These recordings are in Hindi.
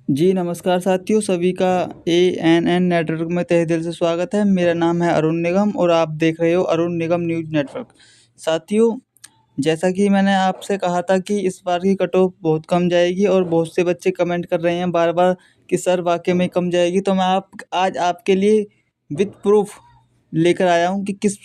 जी, नमस्कार साथियों, सभी का एएनएन नेटवर्क में तहे दिल से स्वागत है। मेरा नाम है अरुण निगम और आप देख रहे हो अरुण निगम न्यूज़ नेटवर्क। साथियों, जैसा कि मैंने आपसे कहा था कि इस बार की कट ऑफ बहुत कम जाएगी और बहुत से बच्चे कमेंट कर रहे हैं बार-बार कि सर वाक़ई में कम जाएगी। तो मैं आप आज आपके लिए विथ प्रूफ़ लेकर आया हूँ कि किस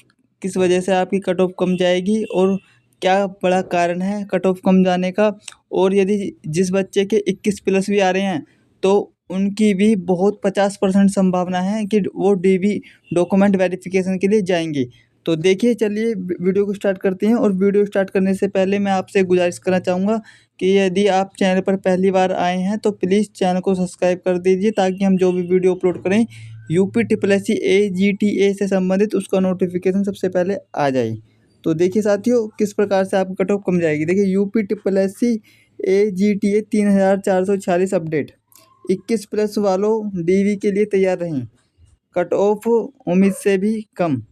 किस वजह से आपकी कट ऑफ कम जाएगी और क्या बड़ा कारण है कट ऑफ कम जाने का। और यदि जिस बच्चे के 21 प्लस भी आ रहे हैं, तो उनकी भी बहुत 50% संभावना है कि वो डीबी डॉक्यूमेंट वेरिफ़िकेशन के लिए जाएँगे। तो देखिए, चलिए वीडियो को स्टार्ट करते हैं। और वीडियो स्टार्ट करने से पहले मैं आपसे गुज़ारिश करना चाहूँगा कि यदि आप चैनल पर पहली बार आए हैं तो प्लीज़ चैनल को सब्सक्राइब कर दीजिए, ताकि हम जो भी वीडियो अपलोड करें यूपी ट्रिपल एससी एजीटीए से संबंधित उसका नोटिफिकेशन सबसे पहले आ जाए। तो देखिए साथियों, किस प्रकार से आपकी कट ऑफ कम जाएगी। देखिए, UP triple SC AGTA 3446 update. 21 plus वालों डीवी के लिए तैयार रहें, कट ऑफ उम्मीद से भी कम,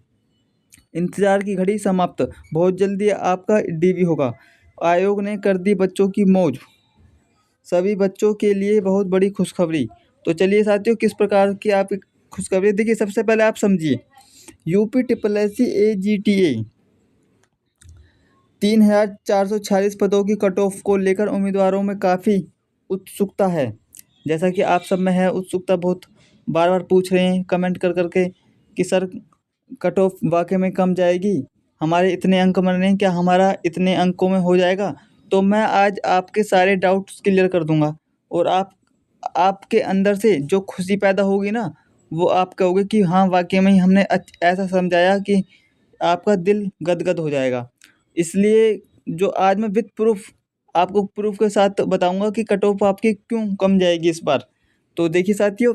इंतजार की घड़ी समाप्त, बहुत जल्दी आपका डीवी होगा, आयोग ने कर दी बच्चों की मौज, सभी बच्चों के लिए बहुत बड़ी खुशखबरी। तो चलिए साथियों, किस प्रकार की आपकी खुशखबरी। देखिए, सबसे पहले आप समझिए, यूपी ट्रिपल एससी एजीटीए 3446 पदों की कट ऑफ को लेकर उम्मीदवारों में काफ़ी उत्सुकता है। जैसा कि आप सब में है उत्सुकता, बहुत बार बार पूछ रहे हैं कमेंट कर करके कि सर कट ऑफ वाकई में कम जाएगी, हमारे इतने अंक बन रहे हैं, क्या हमारा इतने अंकों में हो जाएगा। तो मैं आज आपके सारे डाउट्स क्लियर कर दूंगा और आपके अंदर से जो खुशी पैदा होगी ना, वो आप कहोगे कि हाँ वाकई में हमने ऐसा समझाया कि आपका दिल गदगद हो जाएगा। इसलिए जो आज मैं विथ प्रूफ आपको प्रूफ के साथ बताऊंगा कि कट ऑफ आपकी क्यों कम जाएगी इस बार। तो देखिए साथियों,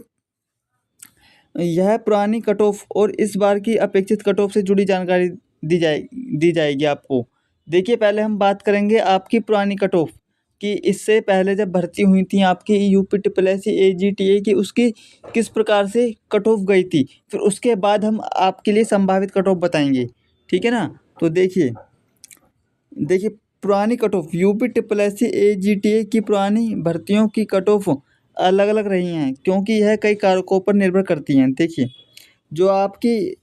यह पुरानी कट ऑफ और इस बार की अपेक्षित कट ऑफ से जुड़ी जानकारी दी जाएगी आपको। देखिए, पहले हम बात करेंगे आपकी पुरानी कट ऑफ कि इससे पहले जब भर्ती हुई थी आपकी यूपी ट्रिपल एससी एजीटीए की, उसकी किस प्रकार से कट ऑफ गई थी। फिर उसके बाद हम आपके लिए संभावित कट ऑफ बताएंगे, ठीक है ना। तो देखिए देखिए पुरानी cut off UP triple SC AGTA की पुरानी भर्तियों की कट ऑफ अलग अलग रही हैं, क्योंकि यह कई कारकों पर निर्भर करती हैं। देखिए, जो आपकी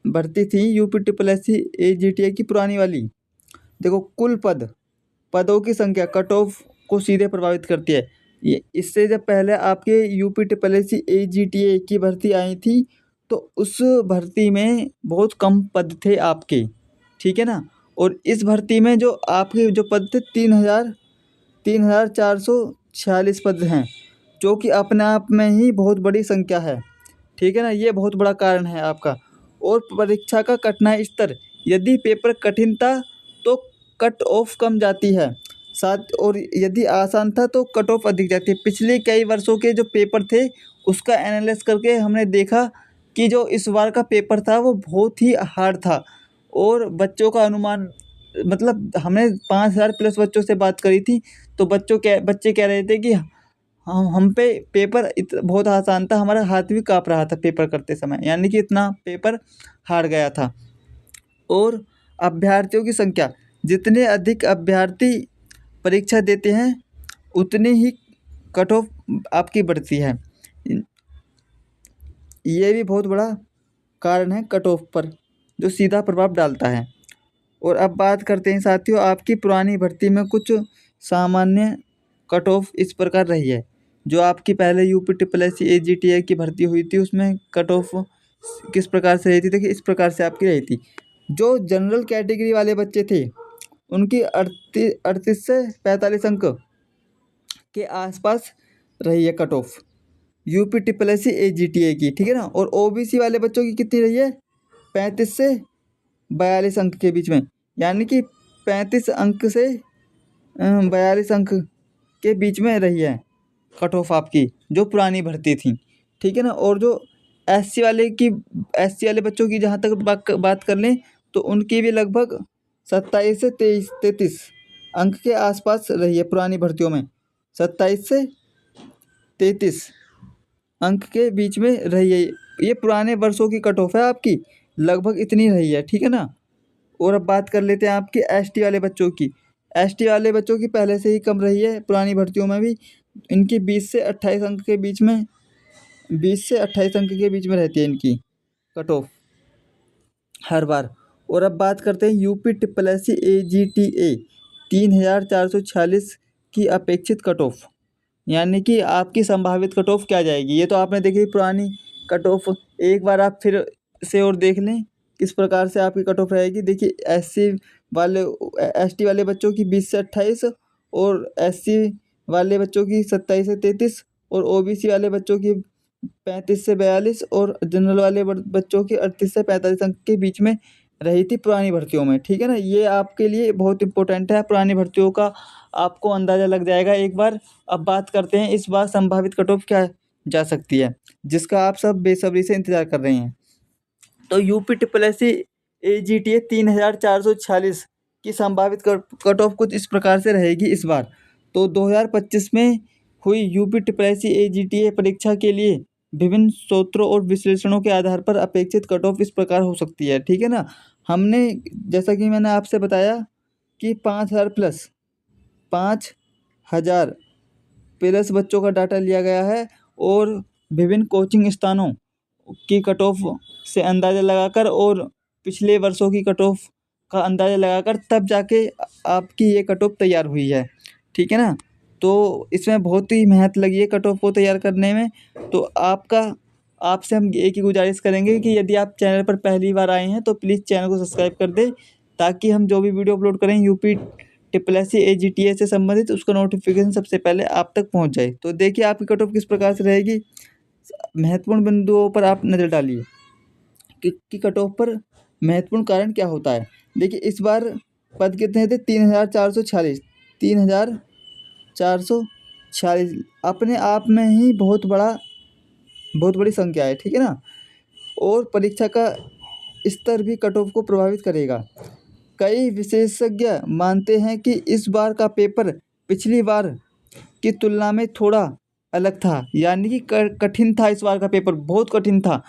भर्ती थी यूपी ट्रिपल एससी एजीटीए की पुरानी वाली, देखो कुल पदों की संख्या कट ऑफ को सीधे प्रभावित करती है। ये इससे जब पहले आपके यूपी ट्रिपल एससी एजीटीए की भर्ती आई थी, तो उस भर्ती में बहुत कम पद थे आपके, ठीक है ना। और इस भर्ती में जो आपके जो पद थे 3446 पद हैं, जो कि अपने आप में ही बहुत बड़ी संख्या है, ठीक है ना। ये बहुत बड़ा कारण है आपका। और परीक्षा का कठिनाई स्तर, यदि पेपर कठिन था तो कट ऑफ कम जाती है, साथ और यदि आसान था तो कट ऑफ अधिक जाती है। पिछले कई वर्षों के जो पेपर थे उसका एनालिसिस करके हमने देखा कि जो इस बार का पेपर था वो बहुत ही हार्ड था। और बच्चों का अनुमान, मतलब हमने 5000 प्लस बच्चों से बात करी थी, तो बच्चे कह रहे थे कि हम पे पेपर बहुत आसान था, हमारा हाथ भी काँप रहा था पेपर करते समय, यानी कि इतना पेपर हार्ड गया था। और अभ्यर्थियों की संख्या, जितने अधिक अभ्यर्थी परीक्षा देते हैं उतनी ही कट ऑफ आपकी बढ़ती है। ये भी बहुत बड़ा कारण है कट ऑफ पर, जो सीधा प्रभाव डालता है। और अब बात करते हैं साथियों आपकी पुरानी भर्ती में कुछ सामान्य कट ऑफ इस प्रकार रही है। जो आपकी पहले यूपी ट्रिपल एससी एजीटीए की भर्ती हुई थी उसमें कट ऑफ किस प्रकार से रही थी। देखिए, इस प्रकार से आपकी रही थी। जो जनरल कैटेगरी वाले बच्चे थे उनकी 38 से 45 अंक के आसपास रही है cut off UP triple SC AGTA की, ठीक है ना। और ओबीसी वाले बच्चों की कितनी रही है, 35 से 42 अंक के बीच में, यानी कि 35 अंक से 42 अंक के बीच में रही है कट ऑफ आपकी, जो पुरानी भर्ती थी, ठीक है ना। और जो एससी वाले बच्चों की जहाँ तक बात कर लें, तो उनकी भी लगभग 27 से 33 अंक के आसपास रही है पुरानी भर्तियों में। 27 से 33 अंक के बीच में रही है, ये पुराने वर्षों की कट ऑफ है आपकी, लगभग इतनी रही है, ठीक है ना। और अब बात कर लेते हैं आपके एसटी वाले बच्चों की। एसटी वाले बच्चों की पहले से ही कम रही है पुरानी भर्तियों में भी, इनकी 20 से 28 अंक के बीच में 20 से 28 अंक के बीच में रहती है इनकी कट ऑफ हर बार। और अब बात करते हैं UP triple S C AGTA 3446 की अपेक्षित कट ऑफ, यानी कि आपकी संभावित कट ऑफ क्या जाएगी। ये तो आपने देखी पुरानी कट ऑफ, एक बार आप फिर से और देख लें किस प्रकार से आपकी कट ऑफ रहेगी। देखिए SC वाले ST वाले बच्चों की 20 से 28 और SC वाले बच्चों की 27 से 33 और OBC वाले बच्चों की 35 से 42 और जनरल वाले बच्चों की 38 से 45 अंक के बीच में रही थी पुरानी भर्तियों में। ठीक है ना, ये आपके लिए बहुत इंपॉर्टेंट है, पुरानी भर्तियों का आपको अंदाज़ा लग जाएगा एक बार। अब बात करते हैं इस बार संभावित कट ऑफ क्या जा सकती है, जिसका आप सब बेसब्री से इंतज़ार कर रहे हैं। तो UP triple S C AGTA 3446 की संभावित कट ऑफ कुछ इस प्रकार से रहेगी इस बार। तो 2025 में हुई UP triple S C AGTA परीक्षा के लिए विभिन्न सूत्रों और विश्लेषणों के आधार पर अपेक्षित कट ऑफ इस प्रकार हो सकती है। ठीक है ना, हमने जैसा कि मैंने आपसे बताया कि 5,000 प्लस बच्चों का डाटा लिया गया है और विभिन्न कोचिंग स्थानों की कट ऑफ से अंदाज़ा लगाकर और पिछले वर्षों की कट ऑफ का अंदाज़ा लगाकर तब जाके आपकी ये कट ऑफ तैयार हुई है। ठीक है ना, तो इसमें बहुत ही मेहनत लगी है कट ऑफ को तैयार करने में। तो आपसे हम एक ही गुजारिश करेंगे कि यदि आप चैनल पर पहली बार आए हैं तो प्लीज़ चैनल को सब्सक्राइब कर दें, ताकि हम जो भी वीडियो अपलोड करें UP triple S C AGTA से संबंधित उसका नोटिफिकेशन सबसे पहले आप तक पहुंच जाए। तो देखिए आपकी कट ऑफ किस प्रकार से रहेगी, महत्वपूर्ण बिंदुओं पर आप नज़र डालिए कि कट ऑफ पर महत्वपूर्ण कारण क्या होता है। देखिए इस बार पद कितने थे, 3446 3446 अपने आप में ही बहुत बड़ी संख्या है। ठीक है ना, और परीक्षा का स्तर भी कट ऑफ को प्रभावित करेगा। कई विशेषज्ञ मानते हैं कि इस बार का पेपर पिछली बार की तुलना में थोड़ा अलग था, यानी कि कठिन था। इस बार का पेपर बहुत कठिन था,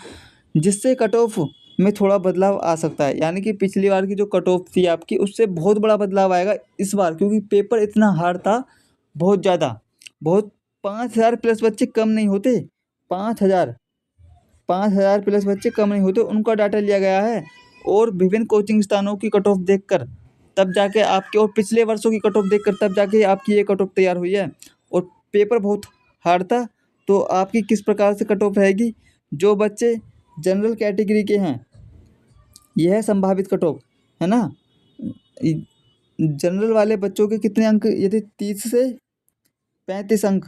जिससे कट ऑफ में थोड़ा बदलाव आ सकता है। यानी कि पिछली बार की जो कट ऑफ थी आपकी, उससे बहुत बड़ा बदलाव आएगा इस बार, क्योंकि पेपर इतना हार्ड था, बहुत ज़्यादा, बहुत 5,000 प्लस बच्चे कम नहीं होते। 5,000 प्लस बच्चे कम नहीं होते, उनका डाटा लिया गया है और विभिन्न कोचिंग स्थानों की कट ऑफ देखकर तब जाके आपके, और पिछले वर्षों की कट ऑफ देखकर तब जाके आपकी ये कट ऑफ तैयार हुई है। और पेपर बहुत हार्ड था, तो आपकी किस प्रकार से कट ऑफ रहेगी। जो बच्चे जनरल कैटेगरी के हैं, यह है संभावित कट ऑफ, है ना। जनरल वाले बच्चों के कितने अंक, यदि 30 से 35 अंक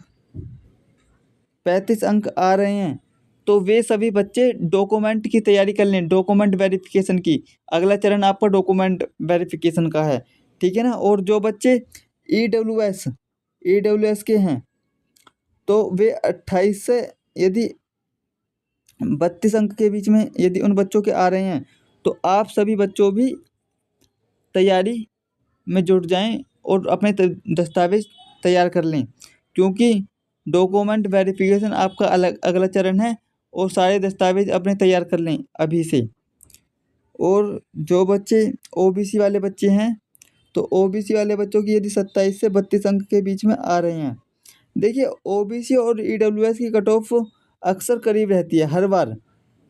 35 अंक आ रहे हैं, तो वे सभी बच्चे डॉक्यूमेंट की तैयारी कर लें, डॉक्यूमेंट वेरिफिकेशन की। अगला चरण आपका डॉक्यूमेंट वेरिफिकेशन का है। ठीक है ना, और जो बच्चे EWS के हैं, तो वे 28 से यदि 32 अंक के बीच में यदि उन बच्चों के आ रहे हैं, तो आप सभी बच्चों भी तैयारी में जुट जाएं और अपने दस्तावेज तैयार कर लें, क्योंकि डॉक्यूमेंट वेरिफिकेशन आपका अगला चरण है। और सारे दस्तावेज अपने तैयार कर लें अभी से। और जो बच्चे OBC वाले बच्चे हैं, तो OBC वाले बच्चों की यदि 27 से 32 अंक के बीच में आ रहे हैं, देखिए OBC और EWS की कट ऑफ अक्सर करीब रहती है हर बार।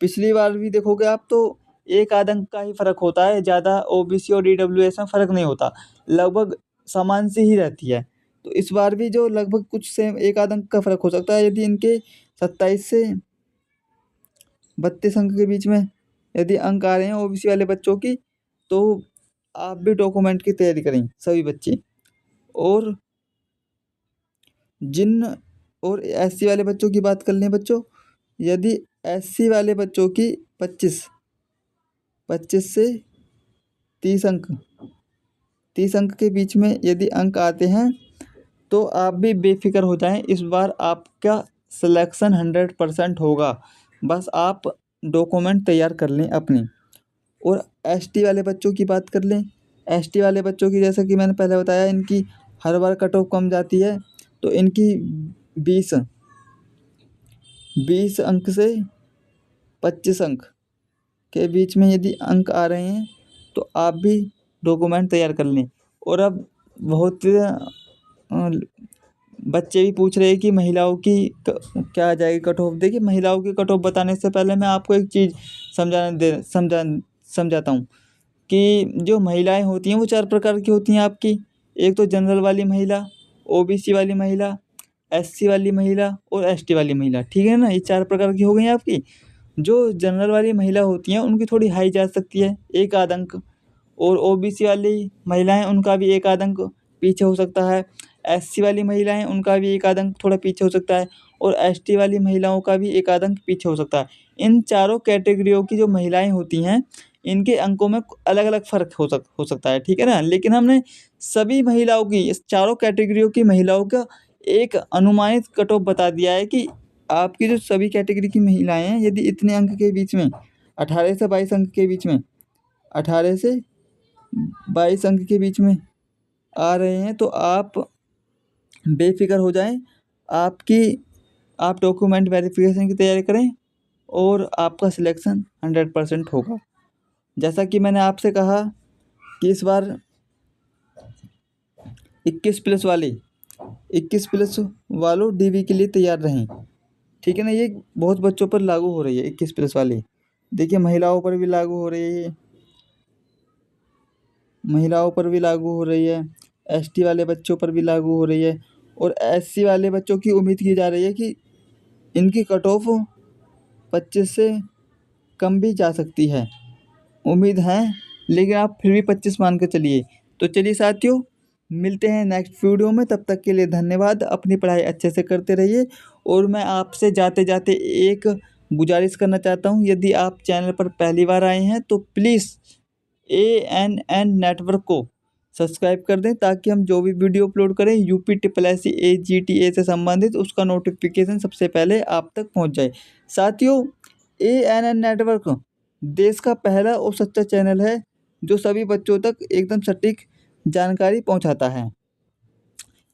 पिछली बार भी देखोगे आप तो एक आध अंक का ही फ़र्क होता है, ज़्यादा OBC और EWS में फ़र्क नहीं होता, लगभग समान सी ही रहती है। तो इस बार भी जो लगभग कुछ से एक आध अंक का फ़र्क हो सकता है, यदि इनके 27 से 32 अंक के बीच में यदि अंक आ रहे हैं OBC वाले बच्चों की, तो आप भी डॉक्यूमेंट की तैयारी करें सभी बच्चे। और SC वाले बच्चों की बात कर लें बच्चों, यदि SC वाले बच्चों की 25 से 30 अंक के बीच में यदि अंक आते हैं, तो आप भी बेफिक्र हो जाएं, इस बार आपका सिलेक्शन 100% होगा। बस आप डॉक्यूमेंट तैयार कर लें अपनी। और ST वाले बच्चों की बात कर लें, ST वाले बच्चों की जैसा कि मैंने पहले बताया, इनकी हर बार कट ऑफ कम जाती है। तो इनकी 20 अंक से 25 अंक के बीच में यदि अंक आ रहे हैं, तो आप भी डॉक्यूमेंट तैयार कर लें। और अब बहुत बच्चे भी पूछ रहे हैं कि महिलाओं की क्या आ जाएगी कट ऑफ। देखिए, महिलाओं की कट ऑफ बताने से पहले मैं आपको एक चीज़ समझाता हूँ कि जो महिलाएं होती हैं वो 4 प्रकार की होती हैं आपकी। एक तो जनरल वाली महिला, ओबीसी वाली महिला, एससी वाली महिला और एसटी वाली महिला, ठीक है ना। ये 4 प्रकार की हो गई आपकी। जो जनरल वाली महिला होती हैं उनकी थोड़ी हाई जा सकती है, 1 आध अंक, और ओबीसी वाली महिलाएं उनका भी 1 आध अंक पीछे हो सकता है। एससी वाली महिलाएं उनका भी 1 आध अंक थोड़ा पीछे हो सकता है, और एसटी वाली महिलाओं का भी 1 आध अंक पीछे हो सकता है। इन चारों कैटेगरियों की जो महिलाएं होती हैं इनके अंकों में अलग अलग फ़र्क हो सकता है, ठीक है ना। लेकिन हमने सभी महिलाओं की, इस चारों कैटेगरियों की महिलाओं का एक अनुमानित कट ऑफ बता दिया है कि आपकी जो सभी कैटेगरी की महिलाएं हैं, यदि इतने अंक के बीच में 18 से 22 अंक के बीच में 18 से 22 अंक के बीच में आ रहे हैं तो आप बेफिक्र हो जाएं। आप डॉक्यूमेंट वेरिफिकेशन की तैयारी करें और आपका सिलेक्शन 100% होगा। जैसा कि मैंने आपसे कहा कि इस बार 21+ वालों डीवी के लिए तैयार रहें, ठीक है ना। ये बहुत बच्चों पर लागू हो रही है 21+ वाली। देखिए, महिलाओं पर भी लागू हो रही है, एसटी वाले बच्चों पर भी लागू हो रही है, और एससी वाले बच्चों की उम्मीद की जा रही है कि इनकी कट ऑफ 25 से कम भी जा सकती है। उम्मीद है, लेकिन आप फिर भी 25 मान के चलिए। तो चलिए साथियों, मिलते हैं नेक्स्ट वीडियो में। तब तक के लिए धन्यवाद। अपनी पढ़ाई अच्छे से करते रहिए। और मैं आपसे जाते जाते एक गुजारिश करना चाहता हूँ, यदि आप चैनल पर पहली बार आए हैं तो प्लीज़ ANN नेटवर्क को सब्सक्राइब कर दें, ताकि हम जो भी वीडियो अपलोड करें UPSSC AGTA से संबंधित, उसका नोटिफिकेशन सबसे पहले आप तक पहुंच जाए। साथियों, ANN नेटवर्क देश का पहला और सच्चा चैनल है जो सभी बच्चों तक एकदम सटीक जानकारी पहुंचाता है।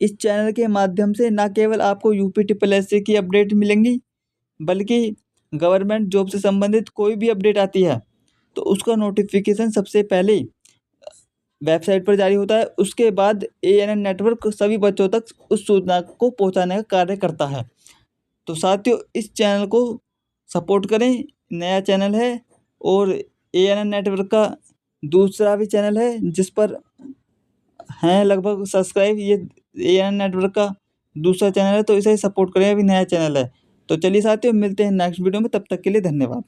इस चैनल के माध्यम से न केवल आपको UPSSC की अपडेट मिलेंगी, बल्कि गवर्नमेंट जॉब से संबंधित कोई भी अपडेट आती है तो उसका नोटिफिकेशन सबसे पहले वेबसाइट पर जारी होता है। उसके बाद ANN नेटवर्क सभी बच्चों तक उस सूचना को पहुंचाने का कार्य करता है। तो साथियों, इस चैनल को सपोर्ट करें, नया चैनल है। और ANN नेटवर्क का दूसरा भी चैनल है जिस पर हैं लगभग सब्सक्राइब, ये ANN नेटवर्क का दूसरा चैनल है, तो इसे सपोर्ट करें, अभी नया चैनल है। तो चलिए साथियों, मिलते हैं नेक्स्ट वीडियो में। तब तक के लिए धन्यवाद।